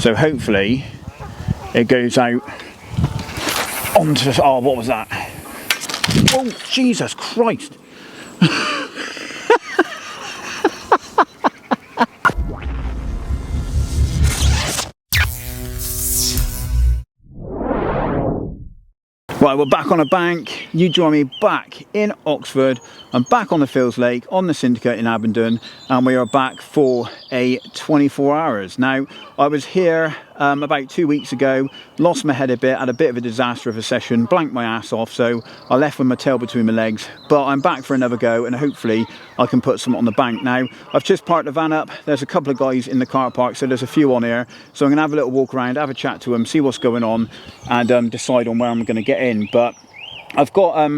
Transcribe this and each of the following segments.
So hopefully it goes out onto, oh, what was that? Oh, Jesus Christ. Right, we're back on a bank. You join me back in Oxford. I'm back on the Fields Lake on the Syndicate in Abingdon, and we are back for a 24 hours. Now, I was here about 2 weeks ago, lost my head a bit, had a bit of a disaster of a session, blanked my ass off, so I left with my tail between my legs, but I'm back for another go, and hopefully I can put some on the bank. Now, I've just parked the van up. There's a couple of guys in the car park, so there's a few on here, so I'm going to have a little walk around, have a chat to them, see what's going on, and decide on where I'm going to get in. But I've got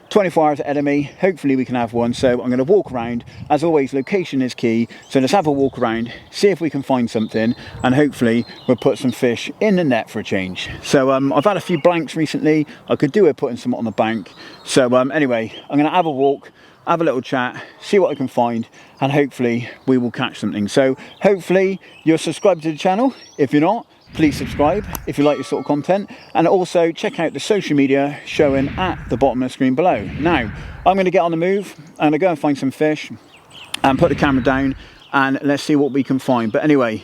24 hours ahead of me. Hopefully we can have one, so I'm going to walk around. As always, location is key, so let's have a walk around, see if we can find something, and hopefully we'll put some fish in the net for a change. So I've had a few blanks recently. I could do with putting some on the bank. So anyway, I'm going to have a walk, have a little chat, see what I can find, and hopefully we will catch something. So hopefully you're subscribed to the channel. If you're not, please subscribe if you like this sort of content, and also check out the social media showing at the bottom of the screen below. Now, I'm going to get on the move. I'm going to go and find some fish and put the camera down, and let's see what we can find. But anyway,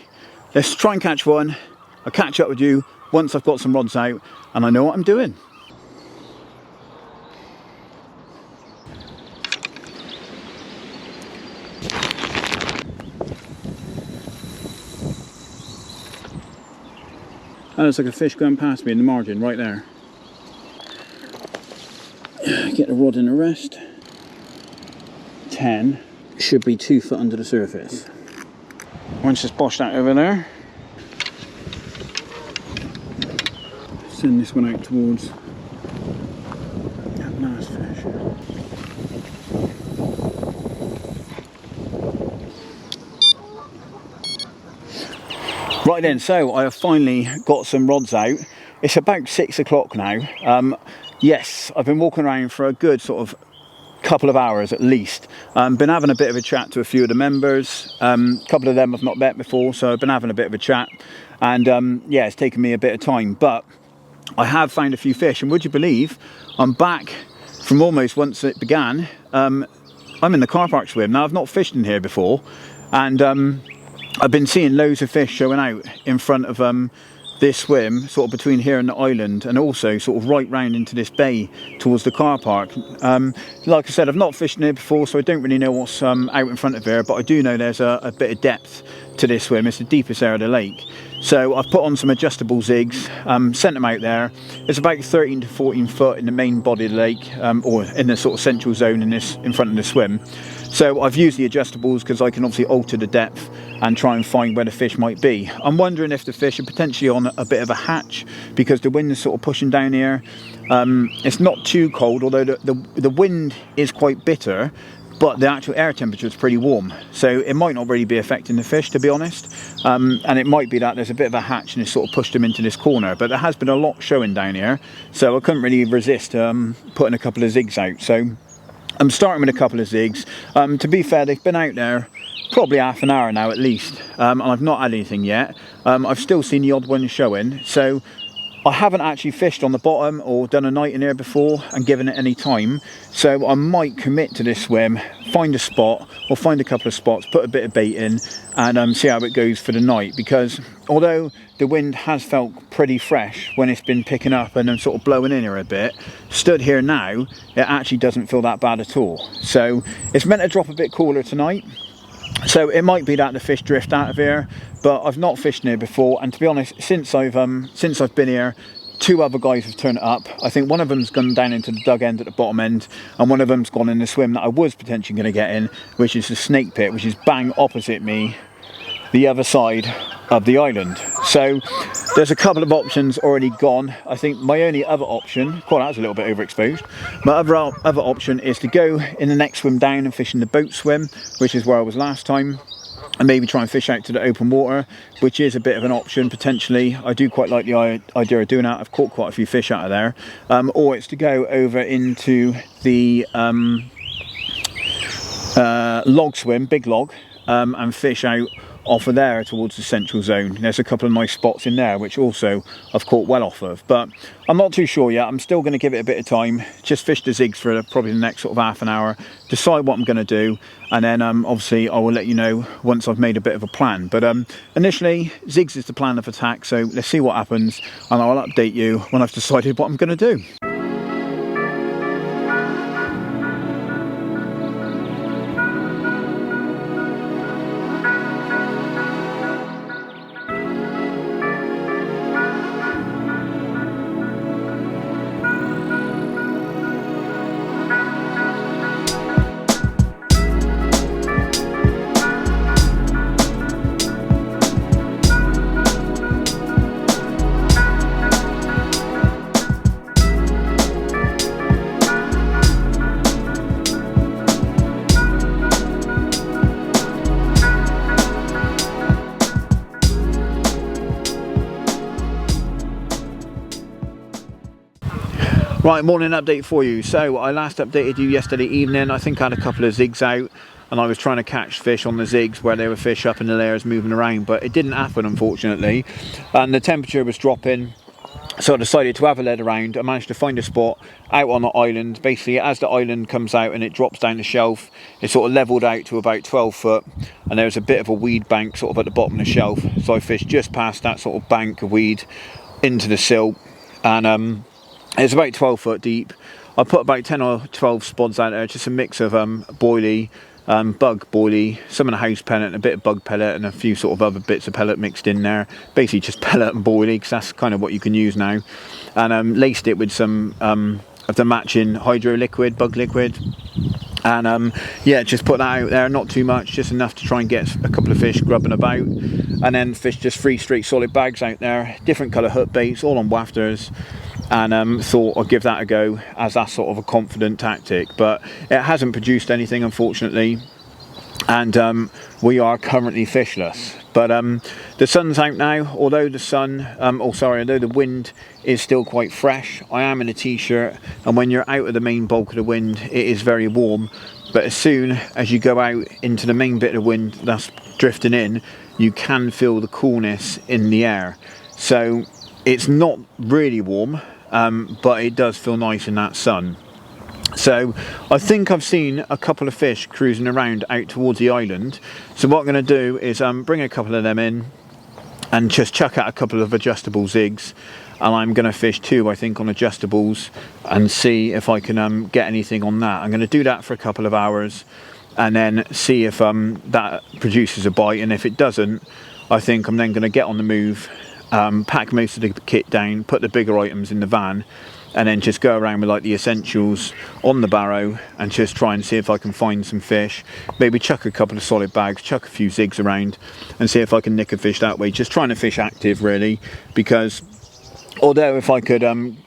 let's try and catch one. I'll catch up with you once I've got some rods out and I know what I'm doing. Oh, there's like a fish going past me in the margin right there. Get the rod in the rest. 10. Should be 2 foot under the surface. Once it's boshed out over there. Send this one out towards that nice fish. Right then, so I have finally got some rods out. It's about 6 o'clock now. Yes, I've been walking around for a good sort of couple of hours at least. Been having a bit of a chat to a few of the members. A couple of them I've not met before, so I've been having a bit of a chat. And yeah, it's taken me a bit of time, but I have found a few fish. And would you believe, I'm back from almost once it began. I'm in the car park swim. Now, I've not fished in here before, and I've been seeing loads of fish showing out in front of this swim, sort of between here and the island, and also sort of right round into this bay towards the car park. Like I said, I've not fished in here before, so I don't really know what's out in front of here, but I do know there's a bit of depth to this swim. It's the deepest area of the lake. So I've put on some adjustable zigs, sent them out there. It's about 13 to 14 foot in the main body of the lake, or in the sort of central zone in front of the swim. So I've used the adjustables because I can obviously alter the depth and try and find where the fish might be. I'm wondering if the fish are potentially on a bit of a hatch because the wind is sort of pushing down here. It's not too cold, although the wind is quite bitter, but the actual air temperature is pretty warm, so it might not really be affecting the fish, to be honest. And it might be that there's a bit of a hatch and it's sort of pushed them into this corner, but there has been a lot showing down here, so I couldn't really resist putting a couple of zigs out. So I'm starting with a couple of zigs. To be fair, they've been out there probably half an hour now at least, and I've not had anything yet. I've still seen the odd one showing, so I haven't actually fished on the bottom or done a night in here before and given it any time, so I might commit to this swim, find a spot or find a couple of spots, put a bit of bait in, and see how it goes for the night. Because although the wind has felt pretty fresh when it's been picking up and then sort of blowing in here a bit, stood here now, it actually doesn't feel that bad at all. So it's meant to drop a bit cooler tonight, so it might be that the fish drift out of here, but I've not fished in here before, and to be honest, since I've been here, 2 other guys have turned up. I think one of them's gone down into the dug end at the bottom end, and one of them's gone in the swim that I was potentially going to get in, which is the snake pit, which is bang opposite me, the other side of the island. So there's a couple of options already gone. I think my only other option, quite that's a little bit overexposed, my other option is to go in the next swim down and fish in the boat swim, which is where I was last time, and maybe try and fish out to the open water, which is a bit of an option potentially. I do quite like the idea of doing that. I've caught quite a few fish out of there. Or it's to go over into the log swim, big log, and fish out off of there towards the central zone. There's a couple of nice spots in there which also I've caught well off of, but I'm not too sure yet. I'm still going to give it a bit of time, just fish the zigs for probably the next sort of half an hour, decide what I'm going to do, and then obviously I will let you know once I've made a bit of a plan. But initially zigs is the plan of attack, so let's see what happens and I'll update you when I've decided what I'm going to do. Right, morning update for you. So I last updated you yesterday evening. I think I had a couple of zigs out and I was trying to catch fish on the zigs where there were fish up in the layers moving around, but it didn't happen unfortunately, and the temperature was dropping, so I decided to have a lead around. I managed to find a spot out on the island. Basically, as the island comes out and it drops down the shelf, it sort of leveled out to about 12 foot, and there's a bit of a weed bank sort of at the bottom of the shelf, so I fished just past that sort of bank of weed into the silt, and it's about 12 foot deep. I put about 10 or 12 spods out there, just a mix of boilie, bug boilie, some of the house pellet, and a bit of bug pellet, and a few sort of other bits of pellet mixed in there. Basically just pellet and boilie, because that's kind of what you can use now. And laced it with some of the matching hydro liquid, bug liquid. And yeah, just put that out there, not too much, just enough to try and get a couple of fish grubbing about. And then fish just 3 straight solid bags out there, different colour hook baits, all on wafters. And thought I'd give that a go as that sort of a confident tactic, but it hasn't produced anything unfortunately, and we are currently fishless. But the sun's out now, although the wind is still quite fresh. I am in a t-shirt, and when you're out of the main bulk of the wind it is very warm, but as soon as you go out into the main bit of wind that's drifting in, you can feel the coolness in the air. So it's not really warm, but it does feel nice in that sun. So I think I've seen a couple of fish cruising around out towards the island. So what I'm going to do is bring a couple of them in and just chuck out a couple of adjustable zigs, and I'm going to fish 2 I think on adjustables and see if I can get anything on that. I'm going to do that for a couple of hours and then see if that produces a bite, and if it doesn't, I think I'm then going to get on the move, pack most of the kit down, put the bigger items in the van, and then just go around with like the essentials on the barrow and just try and see if I can find some fish. Maybe chuck a couple of solid bags, chuck a few zigs around and see if I can nick a fish that way. Just trying to fish active really, because although if I could,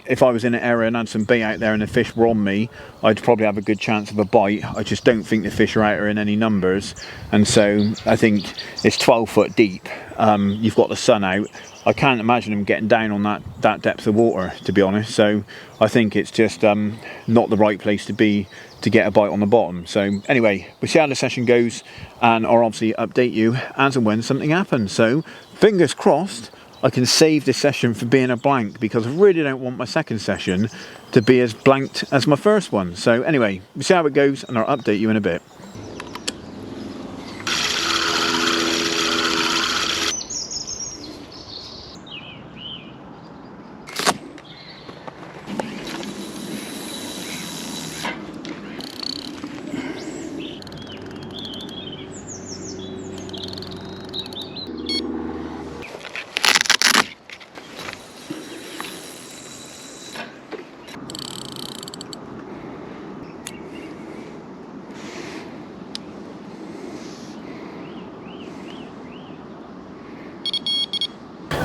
if I was in an area and had some bait out there and the fish were on me, I'd probably have a good chance of a bite. I just don't think the fish are out there in any numbers, and so I think it's 12 foot deep. You've got the sun out. I can't imagine them getting down on that depth of water, to be honest. So I think it's just not the right place to be to get a bite on the bottom. So anyway, we'll see how the session goes, and I'll obviously update you as and when something happens. So fingers crossed I can save this session for being a blank, because I really don't want my second session to be as blanked as my first one. So anyway, we'll see how it goes and I'll update you in a bit.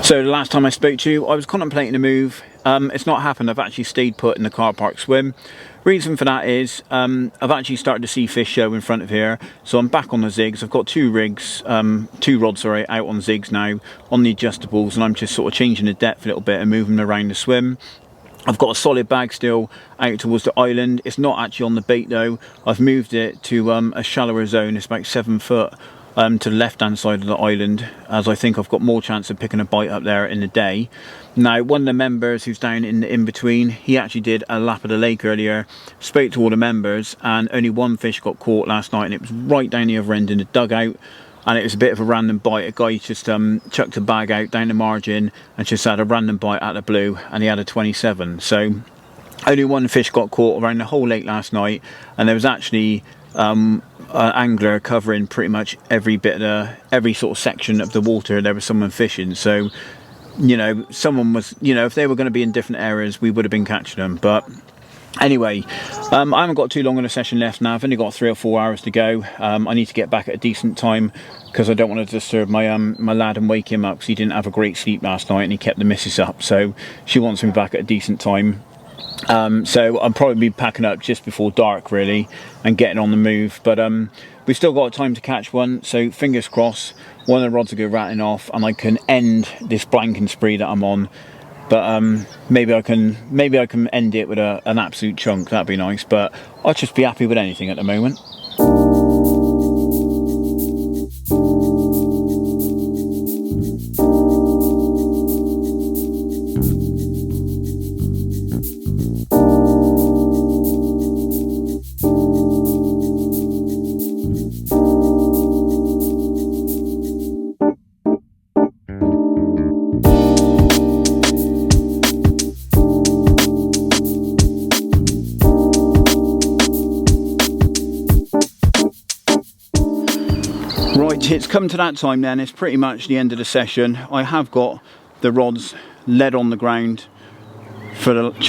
So the last time I spoke to you, I was contemplating a move. It's not happened. I've actually stayed put in the car park swim. Reason for that is I've actually started to see fish show in front of here, so I'm back on the zigs. I've got 2 rods out on zigs now on the adjustables, and I'm just sort of changing the depth a little bit and moving them around the swim. I've got a solid bag still out towards the island. It's not actually on the bait though. I've moved it to a shallower zone. It's about 7 foot to the left hand side of the island, as I think I've got more chance of picking a bite up there in the day. Now, one of the members who's down in the in-between, he actually did a lap of the lake earlier, spoke to all the members, and only one fish got caught last night, and it was right down the other end in the dugout. And it was a bit of a random bite. A guy just chucked a bag out down the margin and just had a random bite out of the blue, and he had a 27. So only one fish got caught around the whole lake last night, and there was actually an angler covering pretty much every bit of every sort of section of the water. There was someone fishing, so you know, someone was, you know, if they were going to be in different areas, we would have been catching them. But anyway, I haven't got too long on a session left now. I've only got 3 or 4 hours to go. I need to get back at a decent time because I don't want to disturb my my lad and wake him up, because he didn't have a great sleep last night and he kept the missus up, so she wants me back at a decent time. So I'll probably be packing up just before dark really and getting on the move, but we've still got time to catch one, so fingers crossed one of the rods will go rattling off and I can end this blanking spree that I'm on. But maybe I can end it with an absolute chunk. That'd be nice, but I'll just be happy with anything at the moment. Right, it's come to that time then. It's pretty much the end of the session. I have got the rods lead on the ground for the let's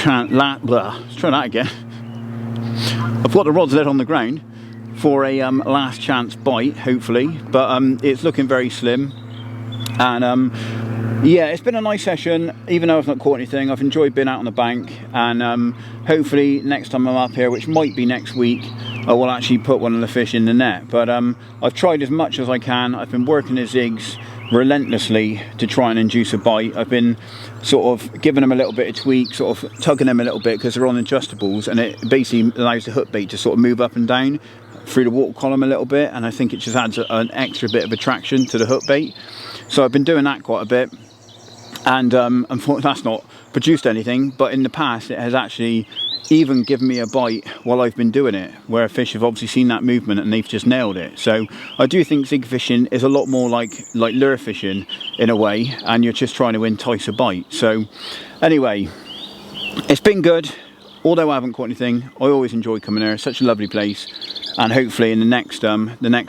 try that again. I've got the rods lead on the ground for a last chance bite, hopefully, but it's looking very slim. And yeah, it's been a nice session, even though I've not caught anything. I've enjoyed being out on the bank, and hopefully next time I'm up here, which might be next week, I will actually put one of the fish in the net. But I've tried as much as I can. I've been working the zigs relentlessly to try and induce a bite. I've been sort of giving them a little bit of tweak, sort of tugging them a little bit because they're on adjustables, and it basically allows the hook bait to sort of move up and down through the water column a little bit, and I think it just adds an extra bit of attraction to the hook bait. So I've been doing that quite a bit, and unfortunately that's not produced anything, but in the past it has actually even given me a bite while I've been doing it, where fish have obviously seen that movement and they've just nailed it. So I do think zig fishing is a lot more like lure fishing in a way, and you're just trying to entice a bite. So anyway, it's been good. Although I haven't caught anything, I always enjoy coming here. It's such a lovely place, and hopefully in the next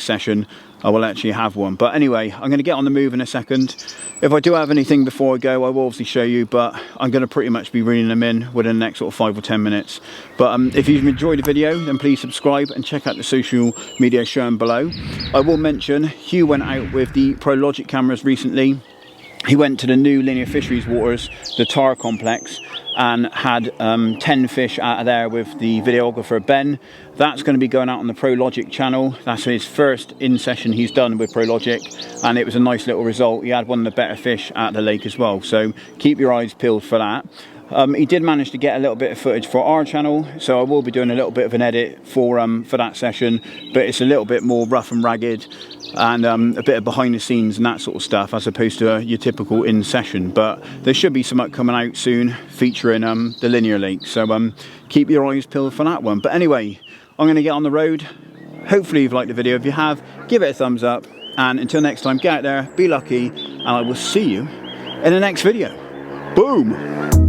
session I will actually have one. But anyway, I'm going to get on the move in a second. If I do have anything before I go, I will obviously show you, but I'm going to pretty much be reeling them in within the next sort of 5 or 10 minutes. But if you've enjoyed the video, then please subscribe and check out the social media shown below. I will mention, Hugh went out with the ProLogic cameras recently. He went to the new linear fisheries waters, the Tar complex, and had 10 fish out of there with the videographer Ben. That's going to be going out on the ProLogic channel. That's his first in-session he's done with ProLogic, and it was a nice little result. He had one of the better fish out of the lake as well, so keep your eyes peeled for that. He did manage to get a little bit of footage for our channel, so I will be doing a little bit of an edit for that session, but it's a little bit more rough and ragged, and a bit of behind the scenes and that sort of stuff, as opposed to your typical in session. But there should be something coming out soon featuring the linear lake, so keep your eyes peeled for that one. But anyway, I'm going to get on the road. Hopefully you've liked the video. If you have, give it a thumbs up, and until next time, get out there, be lucky, and I will see you in the next video. Boom.